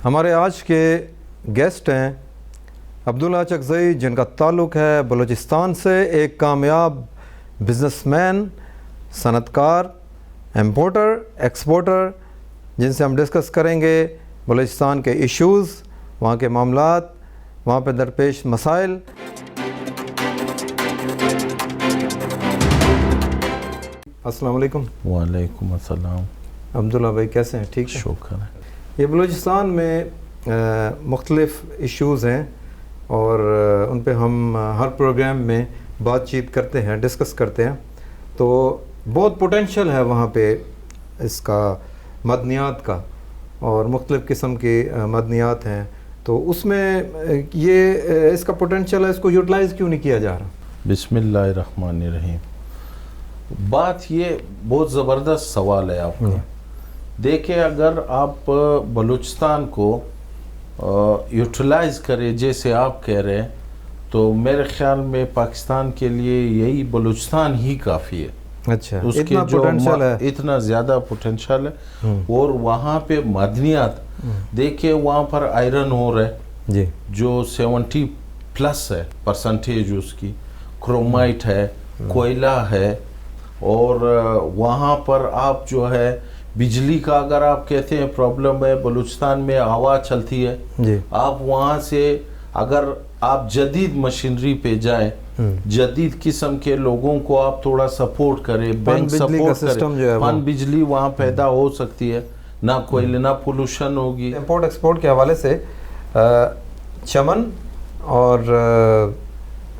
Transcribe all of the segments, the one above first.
ہمارے آج کے گیسٹ ہیں عبداللہ چکزئی، جن کا تعلق ہے بلوچستان سے، ایک کامیاب بزنس مین، صنعت کار، امپورٹر، ایکسپورٹر، جن سے ہم ڈسکس کریں گے بلوچستان کے ایشوز، وہاں کے معاملات، وہاں پہ درپیش مسائل۔ السلام علیکم۔ وعلیکم السلام۔ عبداللہ بھائی کیسے ہیں؟ ٹھیک ہے، شکر ہے۔ یہ بلوچستان میں مختلف ایشوز ہیں اور ان پہ ہم ہر پروگرام میں بات چیت کرتے ہیں، ڈسکس کرتے ہیں، تو بہت پوٹینشیل ہے وہاں پہ اس کا معدنیات کا، اور مختلف قسم کی معدنیات ہیں، تو اس میں یہ اس کا پوٹینشیل ہے، اس کو یوٹیلائز کیوں نہیں کیا جا رہا؟ بسم اللہ الرحمن الرحیم۔ بات یہ بہت زبردست سوال ہے آپ کا۔ دیکھیں، اگر آپ بلوچستان کو یوٹیلائز کرے جیسے آپ کہہ رہے ہیں، تو میرے خیال میں پاکستان کے لیے یہی بلوچستان ہی کافی ہے۔ اچھا، اس کے اتنا پوٹینشیل ہے، اتنا زیادہ پوٹینشیل ہے، اور وہاں پہ معدنیات دیکھیں، وہاں پر آئرن اور ہے جی، جو 70+ ہے پرسنٹیج اس کی، کرومائٹ ہے، کوئلہ ہے، اور وہاں پر آپ جو ہے بجلی کا اگر آپ کہتے ہیں پرابلم ہے، بلوچستان میں ہوا چلتی ہے، جی، آپ وہاں سے اگر آپ جدید مشینری پہ جائیں، جدید قسم کے لوگوں کو آپ تھوڑا سپورٹ کریں، بینک سپورٹ کریں، پن بجلی وہاں پیدا ہو سکتی ہے، نہ کوئلے، نہ پولوشن ہوگی۔ امپورٹ ایکسپورٹ کے حوالے سے چمن اور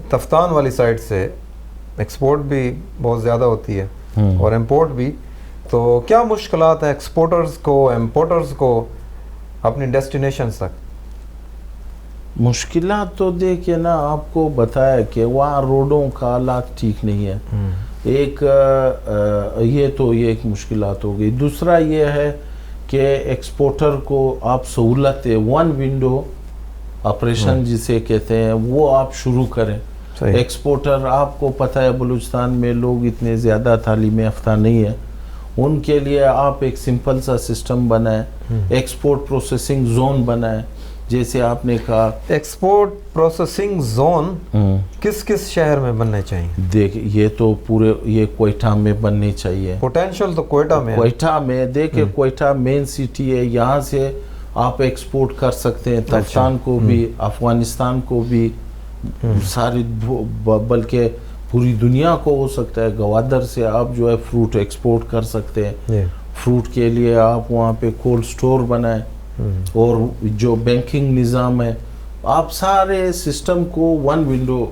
تفتان والی سائڈ سے ایکسپورٹ بھی بہت زیادہ ہوتی ہے اور امپورٹ بھی، تو کیا مشکلات ہیں ایکسپورٹرز کو، امپورٹرز کو اپنی ڈیسٹینیشنز تک؟ مشکلات تو دیکھیں نا، آپ کو بتایا کہ وہاں روڈوں کا حالات ٹھیک نہیں ہے، ایک یہ ایک مشکلات ہو گئی۔ دوسرا یہ ہے کہ ایکسپورٹر کو آپ سہولت ون ونڈو آپریشن جسے کہتے ہیں وہ آپ شروع کریں۔ ایکسپورٹر، آپ کو پتہ ہے بلوچستان میں لوگ اتنے زیادہ تعلیم یافتہ نہیں ہیں، ان کے لیے آپ ایک سمپل سا سسٹم بنائیں، ایکسپورٹ پروسیسنگ زون بنائیں، جیسے آپ نے کہا۔ ایکسپورٹ پروسیسنگ زون کس کس شہر میں بننے چاہیے؟ دیکھ، یہ تو پورے یہ کوئٹہ میں بننے چاہیے۔ پوٹینشیل تو کوئٹہ میں ہے۔ کوئٹہ میں دیکھیں، کوئٹہ مین سٹی ہے، یہاں سے آپ ایکسپورٹ کر سکتے ہیں تفتان کو بھی، افغانستان کو بھی، ساری بلکہ پوری دنیا کو ہو سکتا ہے۔ گوادر سے آپ جو ہے فروٹ ایکسپورٹ کر سکتے ہیں، فروٹ کے لیے آپ وہاں پہ کولڈ سٹور بنائیں، اور جو بینکنگ نظام ہے، آپ سارے سسٹم کو ون ونڈو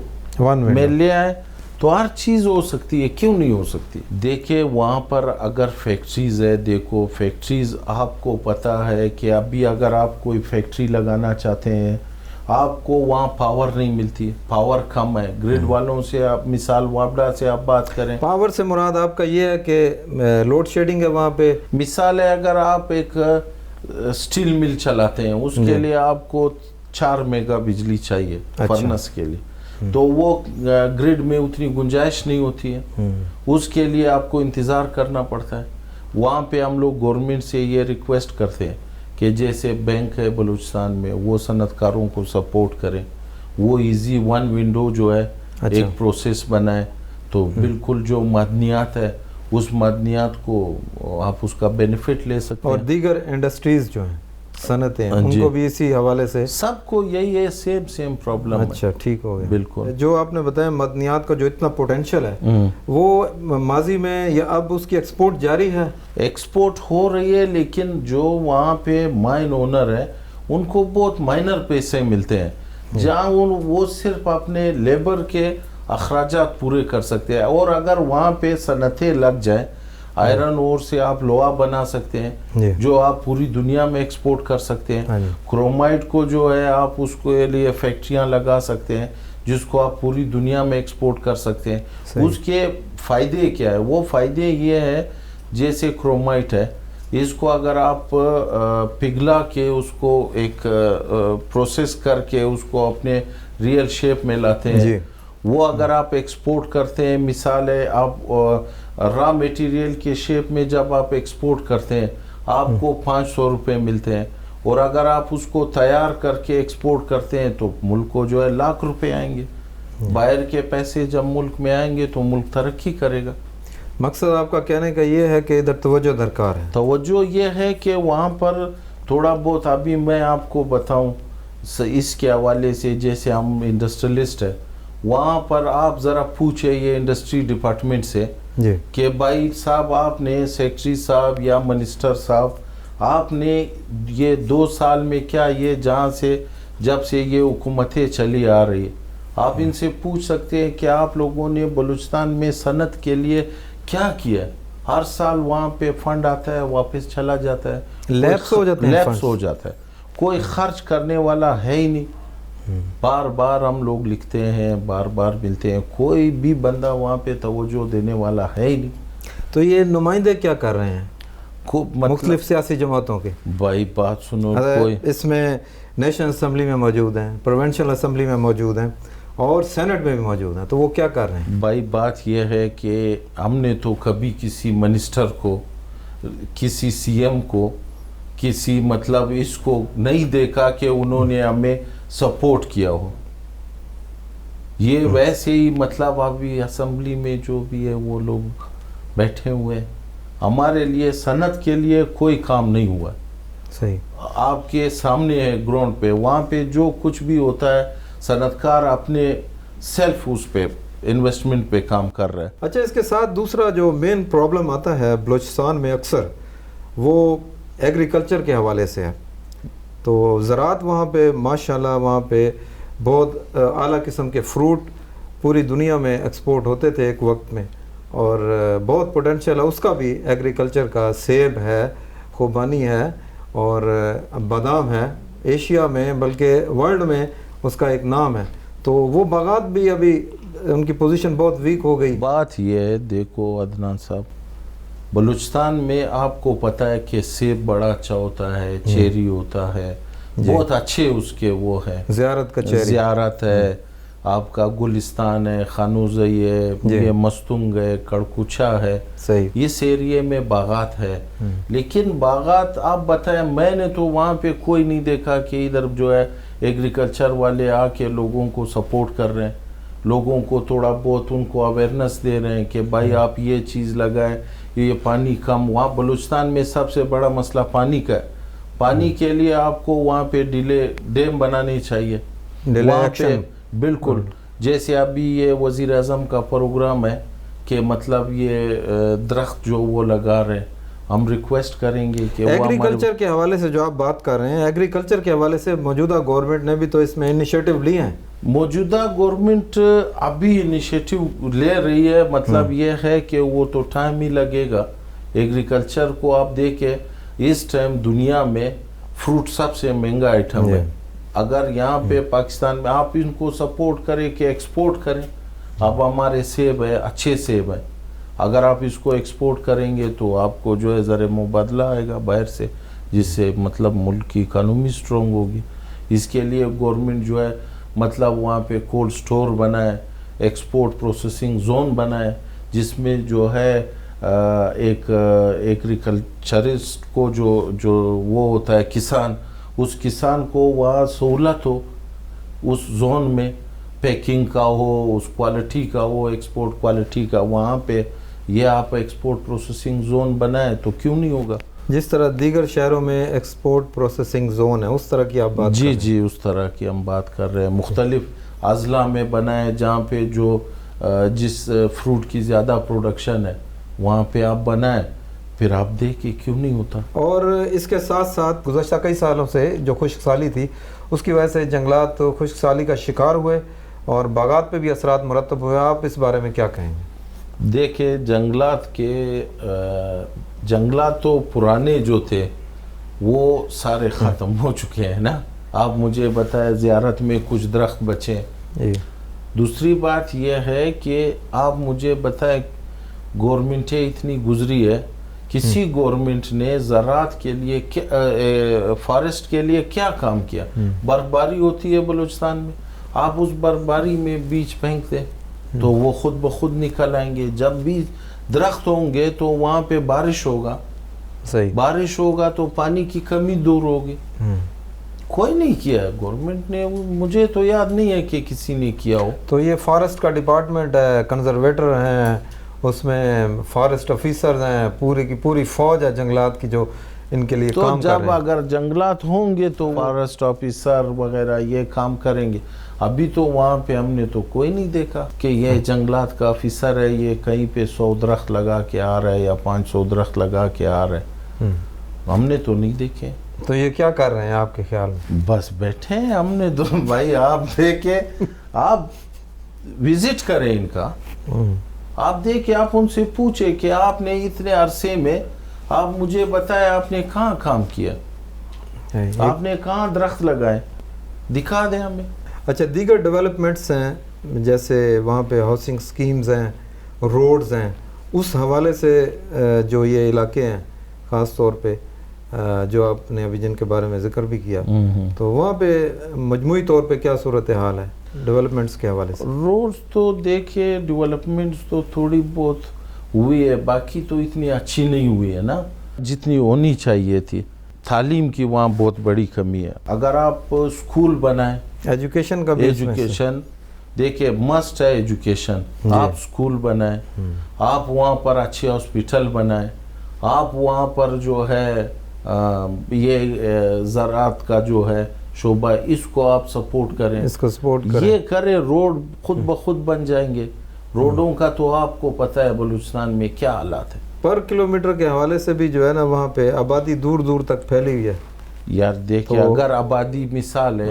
میں لے آئیں، تو ہر چیز ہو سکتی ہے، کیوں نہیں ہو سکتی؟ دیکھیں، وہاں پر اگر فیکٹریز ہے، دیکھو فیکٹریز، آپ کو پتہ ہے کہ ابھی اگر آپ کوئی فیکٹری لگانا چاہتے ہیں، آپ کو وہاں پاور نہیں ملتی، پاور کم ہے۔ گریڈ والوں سے آپ مثال وابڈا سے آپ بات کریں، پاور سے مراد آپ کا یہ ہے کہ لوڈ شیڈنگ ہے وہاں پہ؟ مثال ہے، اگر آپ ایک سٹیل مل چلاتے ہیں، اس کے لیے آپ کو 4 میگا بجلی چاہیے فرنس کے لیے، تو وہ گریڈ میں اتنی گنجائش نہیں ہوتی ہے، اس کے لیے آپ کو انتظار کرنا پڑتا ہے۔ وہاں پہ ہم لوگ گورنمنٹ سے یہ ریکویسٹ کرتے ہیں کہ جیسے بینک ہے بلوچستان میں، وہ صنعت کاروں کو سپورٹ کریں، وہ ایزی ون ونڈو جو ہے ایک پروسیس بنائیں، تو بالکل جو معدنیات ہے اس معدنیات کو آپ اس کا بینیفٹ لے سکتے ہیں۔ اور دیگر انڈسٹریز جو ہیں، صنعتیں، ان کو بھی اسی حوالے سے سب کو یہی ہے، سیم پرابلم ہے۔ اچھا، ٹھیک ہو گیا۔ بالکل، جو آپ نے بتایا معدنیات کا جو اتنا پوٹینشیل ہے، وہ ماضی میں یا اب اس کی ایکسپورٹ جاری ہے؟ ایکسپورٹ ہو رہی ہے، لیکن جو وہاں پہ مائن اونر ہے ان کو بہت مائنر پیسے ملتے ہیں، جہاں وہ صرف اپنے لیبر کے اخراجات پورے کر سکتے ہیں، اور اگر وہاں پہ صنعتیں لگ جائیں، آئرن اور سے آپ لوہا بنا سکتے ہیں جو آپ پوری دنیا میں ایکسپورٹ کر سکتے ہیں، کرومائٹ کو جو ہے آپ اس کے لیے فیکٹریاں لگا سکتے ہیں جس کو آپ پوری دنیا میں ایکسپورٹ کر سکتے ہیں۔ اس کے فائدے کیا ہے؟ وہ فائدے یہ ہے، جیسے کرومائٹ ہے، اس کو اگر آپ پگھلا کے اس کو ایک پروسیس کر کے اس کو اپنے ریئل شیپ میں لاتے ہیں، وہ اگر آپ ایکسپورٹ کرتے ہیں، مثال ہے آپ را میٹیریل کے شیپ میں جب آپ ایکسپورٹ کرتے ہیں، آپ کو 500 روپے ملتے ہیں، اور اگر آپ اس کو تیار کر کے ایکسپورٹ کرتے ہیں تو ملک کو جو ہے لاکھ روپے آئیں گے. باہر کے پیسے جب ملک میں آئیں گے تو ملک ترقی کرے گا. مقصد آپ کا کہنے کا یہ ہے کہ ادھر توجہ درکار ہے. توجہ یہ ہے کہ وہاں پر تھوڑا بہت ابھی میں آپ کو بتاؤں اس کے حوالے سے, جیسے ہم انڈسٹریلسٹ ہیں, وہاں پر آپ ذرا پوچھیں یہ انڈسٹری ڈپارٹمنٹ سے جی کہ بھائی صاحب آپ نے سیکرٹری صاحب یا منسٹر صاحب آپ نے یہ 2 سال میں کیا یہ جہاں سے جب سے یہ حکومتیں چلی آ رہی ہیں, آپ ان سے پوچھ سکتے ہیں کہ آپ لوگوں نے بلوچستان میں صنعت کے لیے کیا کیا ہے. ہر سال وہاں پہ فنڈ آتا ہے واپس چلا جاتا ہے, لیپس ہو جاتے ہیں, لیپس ہو جاتا ہے, کوئی خرچ کرنے والا ہے ہی نہیں. بار بار ہم لوگ لکھتے ہیں, بار بار ملتے ہیں, کوئی بھی بندہ وہاں پہ توجہ دینے والا ہے ہی نہیں. تو یہ نمائندے کیا کر رہے ہیں مختلف مختلف سیاسی جماعتوں کے؟ بھائی بات سنو, کوئی اس میں نیشنل اسمبلی میں موجود ہیں, پروونشل اسمبلی میں موجود ہیں اور سینٹ میں بھی موجود ہیں, تو وہ کیا کر رہے ہیں؟ بھائی بات یہ ہے کہ ہم نے تو کبھی کسی منسٹر کو, کسی سی ایم کو, کسی مطلب اس کو نہیں دیکھا کہ انہوں نے ہمیں سپورٹ کیا ہو. یہ ویسے ہی مطلب ابھی اسمبلی میں جو بھی ہے وہ لوگ بیٹھے ہوئے ہیں. ہمارے لیے صنعت کے لیے کوئی کام نہیں ہوا. صحیح, آپ کے سامنے ہے گراؤنڈ پہ, وہاں پہ جو کچھ بھی ہوتا ہے صنعت کار اپنے سیلف اس پہ انویسٹمنٹ پہ کام کر رہا ہے. اچھا, اس کے ساتھ دوسرا جو مین پرابلم آتا ہے بلوچستان میں اکثر, وہ ایگریکلچر کے حوالے سے ہے. تو زراعت وہاں پہ ماشاءاللہ وہاں پہ بہت اعلیٰ قسم کے فروٹ پوری دنیا میں ایکسپورٹ ہوتے تھے ایک وقت میں, اور بہت پوٹینشیل ہے اس کا بھی. ایگریکلچر کا سیب ہے, خوبانی ہے اور بادام ہے, ایشیا میں بلکہ ورلڈ میں اس کا ایک نام ہے. تو وہ باغات بھی ابھی ان کی پوزیشن بہت ویک ہو گئی. بات یہ ہے, دیکھو عدنان صاحب, بلوچستان میں آپ کو پتہ ہے کہ سیب بڑا اچھا ہوتا ہے, چیری ہوتا ہے, بہت اچھے اس کے وہ ہے, زیارت کا چیری, زیارت ہے, آپ کا گلستان ہے, خانوزئی ہے, یہ مستنگ ہے, کڑکوچا ہے, صحیح, اس ایریے میں باغات ہے. لیکن باغات آپ بتائیں, میں نے تو وہاں پہ کوئی نہیں دیکھا کہ ادھر جو ہے ایگریکلچر والے آ کے لوگوں کو سپورٹ کر رہے ہیں, لوگوں کو تھوڑا بہت ان کو اویئرنیس دے رہے ہیں کہ بھائی آپ یہ چیز لگائیں, یہ پانی کم. وہاں بلوچستان میں سب سے بڑا مسئلہ پانی کا ہے. پانی کے لیے آپ کو وہاں پہ ڈیم بنانی چاہیے وہاں پہ. بالکل, جیسے ابھی یہ وزیر اعظم کا پروگرام ہے کہ مطلب یہ درخت جو وہ لگا رہے ہیں, ہم ریکویسٹ کریں گے کہ ایگریکلچر کے حوالے سے جو آپ بات کر رہے ہیں, ایگریکلچر کے حوالے سے موجودہ گورنمنٹ نے بھی تو اس میں انیشیٹو لیے ہیں. موجودہ گورنمنٹ ابھی انیشیٹو لے رہی ہے, مطلب یہ ہے کہ وہ تو ٹائم ہی لگے گا. ایگریکلچر کو آپ دیکھیں, اس ٹائم دنیا میں فروٹ سب سے مہنگا آئٹم ہے. اگر یہاں پہ پاکستان میں آپ ان کو سپورٹ کریں کہ ایکسپورٹ کریں, اب ہمارے سیب ہے, اچھے سیب ہے, اگر آپ اس کو ایکسپورٹ کریں گے تو آپ کو جو ہے زر مبادلہ آئے گا باہر سے, جس سے مطلب ملک کی اکانومی سٹرونگ ہوگی. اس کے لیے گورنمنٹ جو ہے مطلب وہاں پہ کولڈ سٹور بنائے, ایکسپورٹ پروسیسنگ زون بنائے, جس میں جو ہے ایک ایگریکلچرسٹ کو جو وہ ہوتا ہے کسان, اس کسان کو وہاں سہولت ہو, اس زون میں پیکنگ کا ہو, اس کوالٹی کا ہو, ایکسپورٹ کوالٹی کا. وہاں پہ یہ آپ ایکسپورٹ پروسیسنگ زون بنائیں تو کیوں نہیں ہوگا. جس طرح دیگر شہروں میں ایکسپورٹ پروسیسنگ زون ہے, اس طرح کی آپ بات جی اس طرح کی ہم بات کر رہے ہیں. مختلف اضلاع میں بنائیں جہاں پہ جو جس فروٹ کی زیادہ پروڈکشن ہے وہاں پہ آپ بنائیں, پھر آپ دیکھیں کیوں نہیں ہوتا. اور اس کے ساتھ ساتھ گزشتہ کئی سالوں سے جو خشک سالی تھی, اس کی وجہ سے جنگلات خشک سالی کا شکار ہوئے اور باغات پہ بھی اثرات مرتب ہوئے. آپ اس بارے میں کیا کہیں گے؟ دیکھیں, جنگلات تو پرانے جو تھے وہ سارے ختم ہو چکے ہیں نا. آپ مجھے بتائیں زیارت میں کچھ درخت بچے. دوسری بات یہ ہے کہ آپ مجھے بتائیں گورنمنٹیں اتنی گزری ہے, کسی گورنمنٹ نے زراعت کے لیے فارسٹ کے لیے کیا کام کیا؟ برفباری ہوتی ہے بلوچستان میں, آپ اس برفباری میں بیج پھینک دیں تو وہ خود بخود نکل آئیں گے. جب بھی درخت ہوں گے تو وہاں پہ بارش ہوگا, صحیح. بارش ہوگا تو پانی کی کمی دور ہوگی. کوئی نہیں کیا گورنمنٹ نے, مجھے تو یاد نہیں ہے کہ کسی نے کیا ہو. تو یہ فارسٹ کا ڈپارٹمنٹ ہے, کنزرویٹر ہیں, اس میں فارسٹ آفیسرز ہیں, پوری کی پوری فوج ہے جنگلات کی جو ان کے لیے کام کر رہے ہیں. تو جب اگر جنگلات ہوں گے تو فارسٹ آفیسر وغیرہ یہ کام کریں گے. ابھی تو وہاں پہ ہم نے تو کوئی نہیں دیکھا کہ یہ جنگلات کا آفیسر ہے, یہ کہیں پہ 100 درخت لگا کے آ رہا ہے یا 500 درخت لگا کے آ رہا ہے. ہم نے تو نہیں دیکھے. تو یہ کیا کر رہے ہیں آپ کے خیال میں؟ بس بیٹھے ہیں ہم نے تو. بھائی آپ دیکھیں, آپ وزٹ کریں ان کا, آپ دیکھیں, آپ ان سے پوچھیں کہ آپ نے اتنے عرصے میں آپ مجھے بتائیں آپ نے کہاں کام کیا, آپ نے کہاں درخت لگائے, دکھا دیں ہمیں. اچھا, دیگر ڈیولپمنٹس ہیں جیسے وہاں پہ ہاؤسنگ سکیمز ہیں, روڈز ہیں, اس حوالے سے جو یہ علاقے ہیں خاص طور پہ جو آپ نے ابھی جن کے بارے میں ذکر بھی کیا, تو وہاں پہ مجموعی طور پہ کیا صورتحال ہے ڈیولپمنٹس کے حوالے سے؟ روڈز تو دیکھیں, ڈیولپمنٹس تو تھوڑی بہت ہوئی ہے, باقی تو اتنی اچھی نہیں ہوئی ہے نا جتنی ہونی چاہیے تھی. تعلیم کی وہاں بہت بڑی کمی ہے. اگر آپ اسکول بنائیں, ایجوکیشن کا بھی, ایجوکیشن دیکھیں مسٹ ہے ایجوکیشن, آپ اسکول بنائیں, آپ وہاں پر اچھے ہاسپٹل بنائیں, آپ وہاں پر جو ہے یہ زراعت کا جو ہے شعبہ, اس کو آپ سپورٹ کریں, اس کو سپورٹ کریں, یہ کریں, روڈ خود بخود بن جائیں گے. روڈوں کا تو آپ کو پتہ ہے بلوچستان میں کیا حالات ہے. پر کلومیٹر کے حوالے سے بھی جو ہے نا وہاں پہ آبادی دور دور تک پھیلی ہوئی ہے. یار دیکھیں, اگر آبادی مثال ہے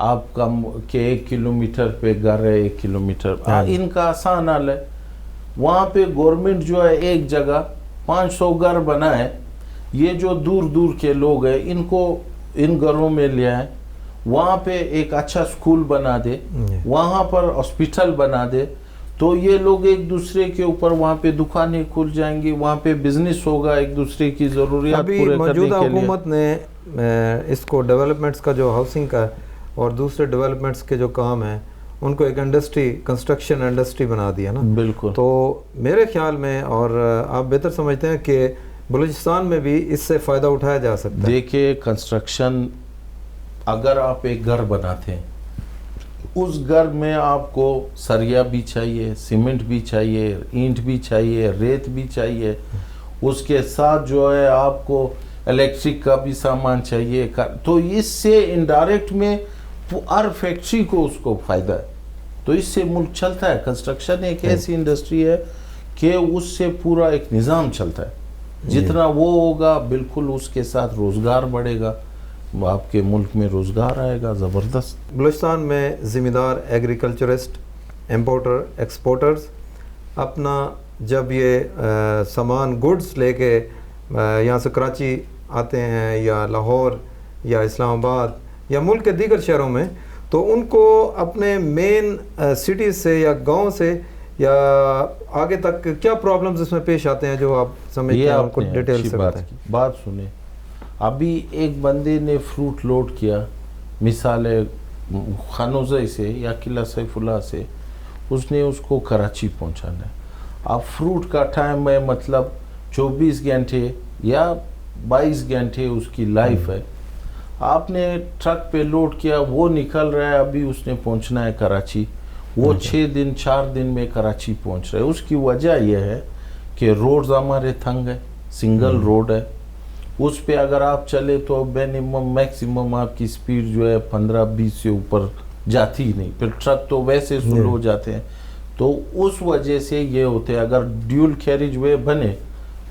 آپ کا کہ 1 کلومیٹر پہ گھر ہے, 1 کلومیٹر, ان کا آسان حال ہے. وہاں پہ گورنمنٹ جو ہے ایک جگہ 500 گھر بنائے, یہ جو دور دور کے لوگ ہیں ان کو ان گھروں میں لے آئیں, وہاں پہ ایک اچھا سکول بنا دے, وہاں پر ہاسپٹل بنا دے, تو یہ لوگ ایک دوسرے کے اوپر وہاں پہ دکانیں کھل جائیں گی, وہاں پہ بزنس ہوگا, ایک دوسرے کی ضروریات پورے کرنے کے لیے. موجودہ حکومت نے اس کو ڈیولپمنٹس کا جو ہاؤسنگ کا اور دوسرے ڈیولپمنٹس کے جو کام ہیں ان کو ایک انڈسٹری, کنسٹرکشن انڈسٹری بنا دیا نا. بالکل. تو میرے خیال میں, اور آپ بہتر سمجھتے ہیں کہ بلوچستان میں بھی اس سے فائدہ اٹھایا جا سکتا ہے. دیکھیں کنسٹرکشن, اگر آپ ایک گھر بناتے ہیں, اس گھر میں آپ کو سریا بھی چاہیے, سیمنٹ بھی چاہیے, اینٹ بھی چاہیے, ریت بھی چاہیے, اس کے ساتھ جو ہے آپ کو الیکٹرک کا بھی سامان چاہیے. تو اس سے انڈائریکٹ میں ہر فیکٹری کو اس کو فائدہ ہے, تو اس سے ملک چلتا ہے. کنسٹرکشن ایک ایسی انڈسٹری ہے کہ اس سے پورا ایک نظام چلتا ہے. جتنا وہ ہوگا بالکل اس کے ساتھ روزگار بڑھے گا, آپ کے ملک میں روزگار آئے گا زبردست. بلوچستان میں ذمہ دار ایگریکلچرسٹ, امپورٹر, ایکسپورٹرز اپنا جب یہ سامان گڈز لے کے یہاں سے کراچی آتے ہیں یا لاہور یا اسلام آباد یا ملک کے دیگر شہروں میں, تو ان کو اپنے مین سٹیز سے یا گاؤں سے یا آگے تک کیا پرابلمز اس میں پیش آتے ہیں جو آپ سمجھتے ہیں, ان کو ڈیٹیل سے بتائیں. بات سنیں, ابھی ایک بندے نے فروٹ لوڈ کیا, مثال خانوزے سے یا قلعہ سیف اللہ سے, اس نے اس کو کراچی پہنچانا ہے. اب فروٹ کا ٹائم ہے, مطلب 24 گھنٹے یا 22 گھنٹے اس کی لائف ہے. آپ نے ٹرک پہ لوڈ کیا, وہ نکل رہا ہے, ابھی اس نے پہنچنا ہے کراچی, وہ 6 دن 4 دن میں کراچی پہنچ رہے. اس کی وجہ یہ ہے کہ روڈز ہمارے تھنگ ہے, سنگل روڈ ہے, اس پہ اگر آپ چلے تو مینیمم میکسیمم آپ کی سپیڈ جو ہے 15-20 سے اوپر جاتی ہی نہیں. پھر ٹرک تو ویسے سلو ہو جاتے ہیں, تو اس وجہ سے یہ ہوتے ہیں. اگر ڈیول کیریج وے بنے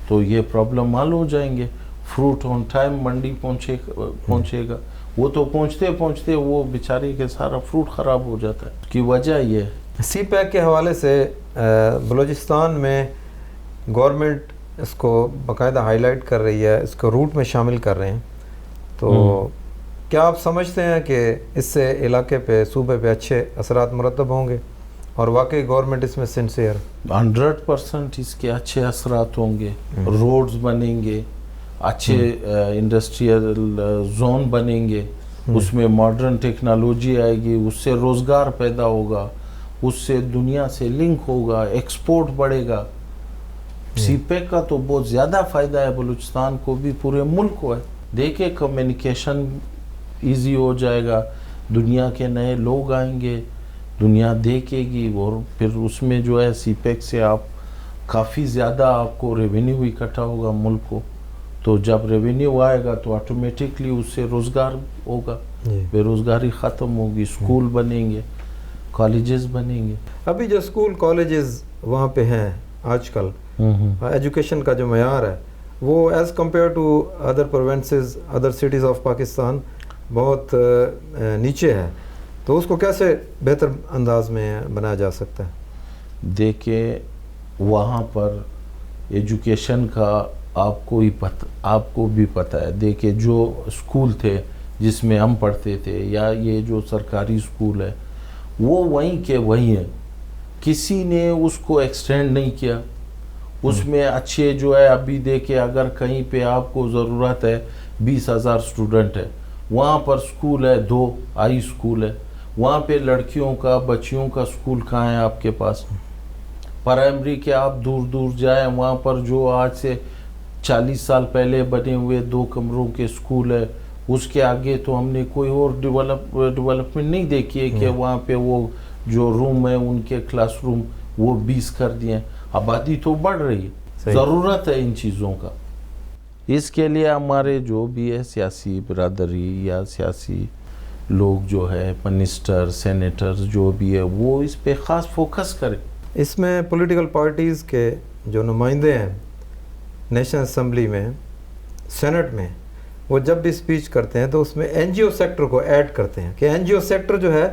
تو یہ پرابلم حل ہو جائیں گے. فروٹ آن ٹائم منڈی پہنچے گا. وہ تو پہنچتے پہنچتے وہ بیچارے کے سارا فروٹ خراب ہو جاتا ہے. اس کی وجہ یہ ہے. سی پیک کے حوالے سے بلوچستان میں گورنمنٹ اس کو باقاعدہ ہائی لائٹ کر رہی ہے, اس کو روٹ میں شامل کر رہے ہیں, تو کیا آپ سمجھتے ہیں کہ اس سے علاقے پہ, صوبے پہ اچھے اثرات مرتب ہوں گے اور واقعی گورنمنٹ اس میں سنسیئر؟ 100% اس کے اچھے اثرات ہوں گے. روڈز بنیں گے, اچھے انڈسٹریل زون بنیں گے, اس میں ماڈرن ٹیکنالوجی آئے گی, اس سے روزگار پیدا ہوگا, اس سے دنیا سے لنک ہوگا, ایکسپورٹ بڑھے گا. سی پیک کا تو بہت زیادہ فائدہ ہے بلوچستان کو بھی, پورے ملک کو ہے. دیکھیں کمیونیکیشن ایزی ہو جائے گا, دنیا کے نئے لوگ آئیں گے, دنیا دیکھے گی, اور پھر اس میں جو ہے سی پیک سے آپ کافی زیادہ آپ کو ریونیو اکٹھا ہوگا ملک کو. تو جب ریونیو آئے گا تو آٹومیٹکلی اس سے روزگار ہوگا, بے روزگاری ختم ہوگی, اسکول بنیں گے, کالجز بنیں گے. ابھی جو اسکول کالجز وہاں پہ ہیں آج کل, ایجوکیشن کا جو معیار ہے وہ as compare to other provinces, other cities of Pakistan بہت نیچے ہے, تو اس کو کیسے بہتر انداز میں بنایا جا سکتا ہے؟ دیکھیں وہاں پر ایجوکیشن کا آپ کو بھی پتہ ہے. دیکھیں جو اسکول تھے جس میں ہم پڑھتے تھے, یا یہ جو سرکاری اسکول ہے وہ وہیں کے وہیں ہیں, کسی نے اس کو ایکسٹینڈ نہیں کیا. اس میں اچھے جو ہے ابھی دیکھیں اگر کہیں پہ آپ کو ضرورت ہے 20,000 اسٹوڈنٹ ہے, وہاں پر اسکول ہے 2 ہائی اسکول ہے, وہاں پہ لڑکیوں کا بچیوں کا اسکول کہاں ہے آپ کے پاس؟ پرائمری کے آپ دور دور جائیں, وہاں پر جو آج سے 40 سال پہلے بنے ہوئے 2 کمروں کے اسکول ہے, اس کے آگے تو ہم نے کوئی اور ڈیولپمنٹ نہیں دیکھی ہے کہ وہاں پہ وہ جو روم ہے ان کے کلاس روم وہ 20 کر دیے. آبادی تو بڑھ رہی ہے, ضرورت ہے ان چیزوں کا. اس کے لیے ہمارے جو بھی ہے سیاسی برادری یا سیاسی لوگ جو ہے منسٹر سینیٹر جو بھی ہے وہ اس پہ خاص فوکس کرے. اس میں پولیٹیکل پارٹیز کے جو نمائندے ہیں نیشنل اسمبلی میں, سینٹ میں, وہ جب بھی اسپیچ کرتے ہیں تو اس میں این جی او سیکٹر کو ایڈ کرتے ہیں کہ این جی او سیکٹر جو ہے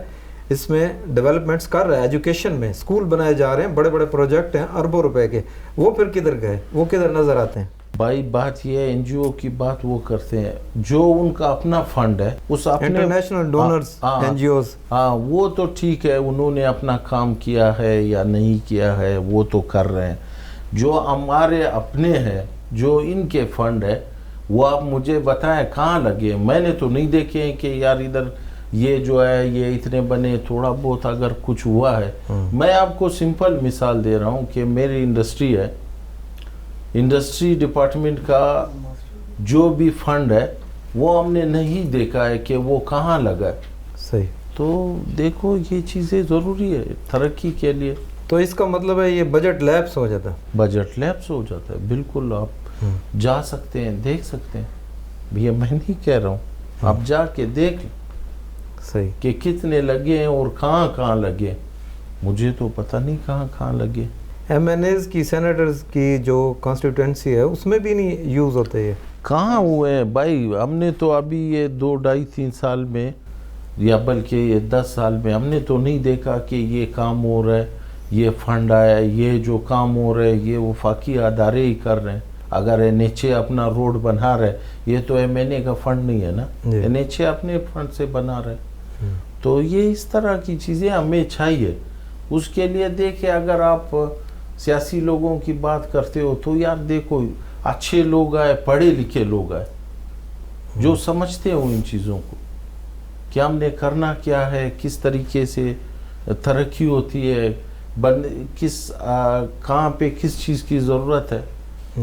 اس میں ڈیولپمنٹس کر رہا ہے, ایجوکیشن میں اسکول بنائے جا رہے ہیں, بڑے بڑے پروجیکٹ ہیں اربوں روپے کے, وہ پھر کدھر گئے, وہ کدھر نظر آتے ہیں؟ بھائی بات یہ ہے این جی او کی بات وہ کرتے ہیں جو ان کا اپنا فنڈ ہے, اس اپنے international donors N G Os, ہاں وہ تو ٹھیک ہے, انہوں نے اپنا کام کیا ہے یا نہیں کیا ہے وہ تو کر رہے ہیں. جو ہمارے اپنے ہیں جو ان کے فنڈ ہے وہ آپ مجھے بتائیں کہاں لگے؟ میں نے تو نہیں دیکھے ہیں کہ یار ادھر یہ جو ہے یہ اتنے بنے, تھوڑا بہت اگر کچھ ہوا ہے. میں آپ کو سمپل مثال دے رہا ہوں کہ میری انڈسٹری ہے, انڈسٹری ڈپارٹمنٹ کا جو بھی فنڈ ہے وہ ہم نے نہیں دیکھا ہے کہ وہ کہاں لگا ہے. صحیح. تو دیکھو یہ چیزیں ضروری ہے ترقی کے لیے. تو اس کا مطلب ہے یہ بجٹ لیپس ہو جاتا ہے؟ بجٹ لیپس ہو جاتا ہے بالکل. آپ جا سکتے ہیں, دیکھ سکتے ہیں, یہ میں نہیں کہہ رہا ہوں, آپ جا کے دیکھ لیں صحیح کہ کتنے لگے ہیں اور کہاں کہاں لگے. مجھے تو پتہ نہیں کہاں کہاں لگے. ایم این ایز کی سینیٹرز کی جو کانسٹیٹوئنسی ہے اس میں بھی نہیں یوز ہوتے یہ؟ کہاں ہوئے ہیں بھائی, ہم نے تو ابھی یہ 2 ڈھائی 3 سال میں یا بلکہ یہ 10 سال میں ہم نے تو نہیں دیکھا کہ یہ کام ہو رہا ہے, یہ فنڈ آیا ہے, یہ جو کام ہو رہا ہے یہ وفاقی ادارے ہی کر رہے ہیں. اگر این ایچ اے اپنا روڈ بنا رہے, یہ تو ایم این اے کا فنڈ نہیں ہے نا, این ایچ اے اپنے فنڈ سے بنا رہے. تو یہ اس طرح کی چیزیں ہمیں چاہیے. اس کے لیے دیکھیں اگر آپ سیاسی لوگوں کی بات کرتے ہو تو یار دیکھو اچھے لوگ آئے, پڑھے لکھے لوگ آئے جو سمجھتے ہو ان چیزوں کو کہ ہم نے کرنا کیا ہے, کس طریقے سے ترقی ہوتی ہے, کہاں پہ کس چیز کی ضرورت ہے.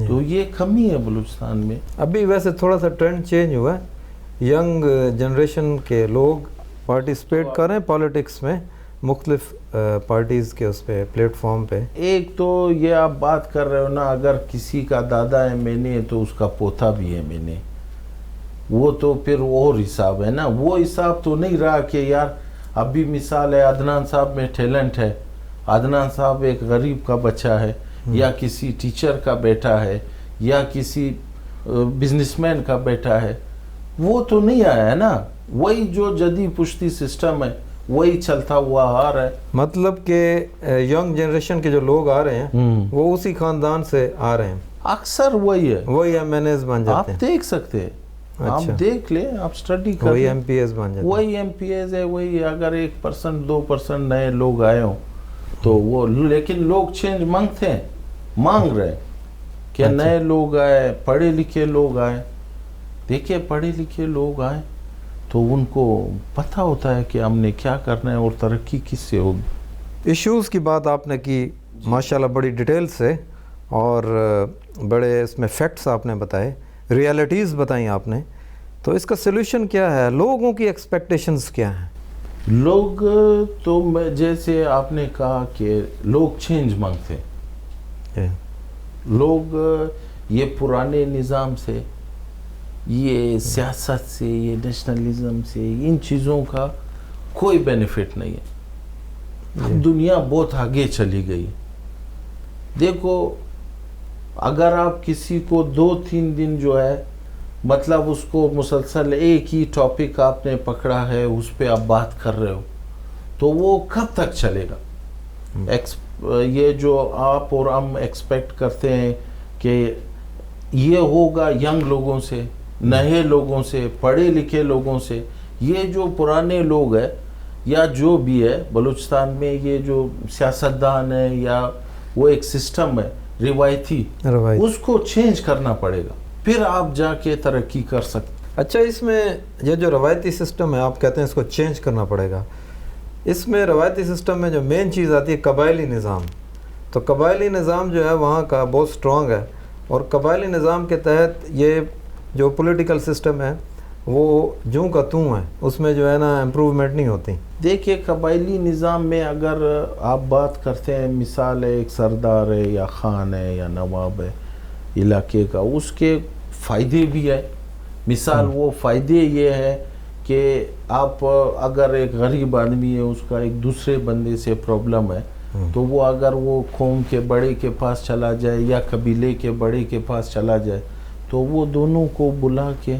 تو یہ کمی ہے بلوچستان میں. ابھی ویسے تھوڑا سا ٹرینڈ چینج ہوا ہے, ینگ جنریشن کے لوگ پارٹیسپیٹ کر رہے ہیں پالیٹکس میں, مختلف پارٹیز کے اس پہ پلیٹ فارم پہ. ایک تو یہ آپ بات کر رہے ہو نا, اگر کسی کا دادا ہے میں نے تو اس کا پوتا بھی ہے میں نے, وہ تو پھر اور حساب ہے نا. وہ حساب تو نہیں رہا کہ یار ابھی مثال ہے عدنان صاحب میں ٹیلنٹ ہے, عدنان صاحب ایک غریب کا بچہ ہے یا کسی ٹیچر کا بیٹا ہے یا کسی بزنس مین کا بیٹا ہے, وہ تو نہیں آیا ہے نا. وہی جو جدید پشتی سسٹم ہے وہی چلتا ہوا آ رہا ہے. مطلب کہ ینگ جنریشن کے جو لوگ آ رہے ہیں وہ اسی خاندان سے آ رہے ہیں, اکثر وہی ہے, وہی ایم این ایز بن جاتے ہیں. آپ دیکھ سکتے ہیں, آپ دیکھ لیں, آپ اسٹڈی کریں, وہی ایم پی ایز بن جاتے ہیں. وہی ایم پی ایز ہے. وہی اگر 1% 2% نئے لوگ آئے ہوں تو وہ, لیکن لوگ چینج مانگ رہے کہ نئے لوگ آئے, پڑھے لکھے لوگ آئے. دیکھیں پڑھے لکھے لوگ آئے تو ان کو پتہ ہوتا ہے کہ ہم نے کیا کرنا ہے اور ترقی کس سے ہوگی. ایشوز کی بات آپ نے کی ماشاءاللہ بڑی ڈیٹیل سے, اور بڑے اس میں فیکٹس آپ نے بتائے، ریالٹیز بتائیں آپ نے، تو اس کا سلوشن کیا ہے؟ لوگوں کی ایکسپیکٹیشنز کیا ہیں؟ لوگ تو جیسے آپ نے کہا کہ لوگ چینج مانگتے ہیں. لوگ یہ پرانے نظام سے، یہ سیاست سے، یہ نیشنلزم سے، ان چیزوں کا کوئی بینیفٹ نہیں ہے. دنیا بہت آگے چلی گئی. دیکھو اگر آپ کسی کو 2-3 دن جو ہے مطلب اس کو مسلسل ایک ہی ٹاپک آپ نے پکڑا ہے، اس پہ آپ بات کر رہے ہو، تو وہ کب تک چلے گا؟ یہ جو آپ اور ہم ایکسپیکٹ کرتے ہیں کہ یہ ہوگا ینگ لوگوں سے، نئے لوگوں سے، پڑھے لکھے لوگوں سے. یہ جو پرانے لوگ ہیں یا جو بھی ہے بلوچستان میں، یہ جو سیاستدان ہے یا وہ ایک سسٹم ہے روایتی، اس کو چینج کرنا پڑے گا، پھر آپ جا کے ترقی کر سکتے. اچھا، اس میں یہ جو روایتی سسٹم ہے آپ کہتے ہیں اس کو چینج کرنا پڑے گا، اس میں روایتی سسٹم میں جو مین چیز آتی ہے قبائلی نظام. تو قبائلی نظام جو ہے وہاں کا بہت سٹرونگ ہے، اور قبائلی نظام کے تحت یہ جو پولیٹیکل سسٹم ہے وہ جوں کا توں ہے، اس میں جو ہے نا امپروومنٹ نہیں ہوتی. دیکھیے قبائلی نظام میں اگر آپ بات کرتے ہیں، مثال ہے ایک سردار ہے یا خان ہے یا نواب ہے علاقے کا، اس کے فائدے بھی ہے. مثال وہ فائدے یہ ہے کہ آپ اگر ایک غریب آدمی ہے، اس کا ایک دوسرے بندے سے پرابلم ہے، تو وہ اگر وہ قوم کے بڑے کے پاس چلا جائے یا قبیلے کے بڑے کے پاس چلا جائے، تو وہ دونوں کو بلا کے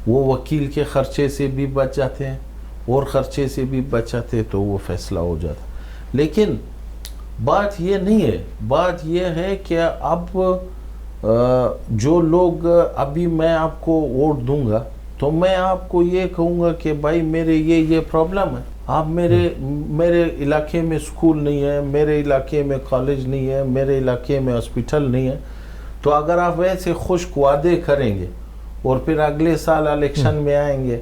وہ وکیل کے خرچے سے بھی بچ جاتے ہیں اور خرچے سے بھی بچ جاتے ہیں، تو وہ فیصلہ ہو جاتا. لیکن بات یہ نہیں ہے. بات یہ ہے کہ اب جو لوگ ابھی میں آپ کو ووٹ دوں گا تو میں آپ کو یہ کہوں گا کہ بھائی میرے یہ پرابلم ہے، آپ میرے علاقے میں سکول نہیں ہے، میرے علاقے میں کالج نہیں ہے، میرے علاقے میں ہاسپٹل نہیں ہے. تو اگر آپ ویسے خشک وعدے کریں گے اور پھر اگلے سال الیکشن میں آئیں گے،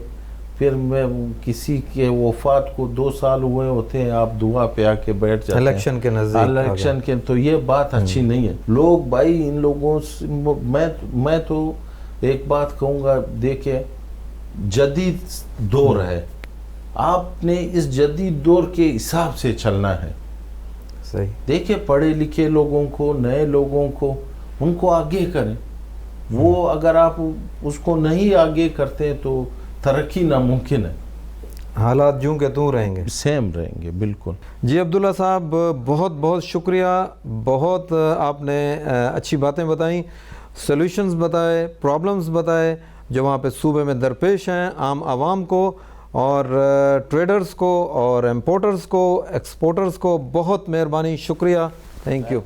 پھر میں کسی کے وفات کو 2 سال ہوئے ہوتے ہیں، آپ دعا پہ آ کے بیٹھ جاتے ہیں الیکشن کے نزدیک، الیکشن کے، تو یہ بات اچھی نہیں ہے. لوگ بھائی ان لوگوں سے میں تو ایک بات کہوں گا، دیکھیں جدید دور ہے، آپ نے اس جدید دور کے حساب سے چلنا ہے. صحیح. دیکھیں پڑھے لکھے لوگوں کو، نئے لوگوں کو، ان کو آگے کریں. وہ اگر آپ اس کو نہیں آگے کرتے تو ترقی ناممکن ہے. حالات جوں کے توں رہیں گے، سیم رہیں گے. بالکل. جی عبداللہ صاحب، بہت بہت شکریہ. بہت آپ نے اچھی باتیں بتائیں، سلوشنز بتائے، پرابلمز بتائے جو وہاں پہ صوبے میں درپیش ہیں عام عوام کو، اور ٹریڈرز کو، اور امپورٹرز کو، ایکسپورٹرز کو. بہت مہربانی، شکریہ. Thank you.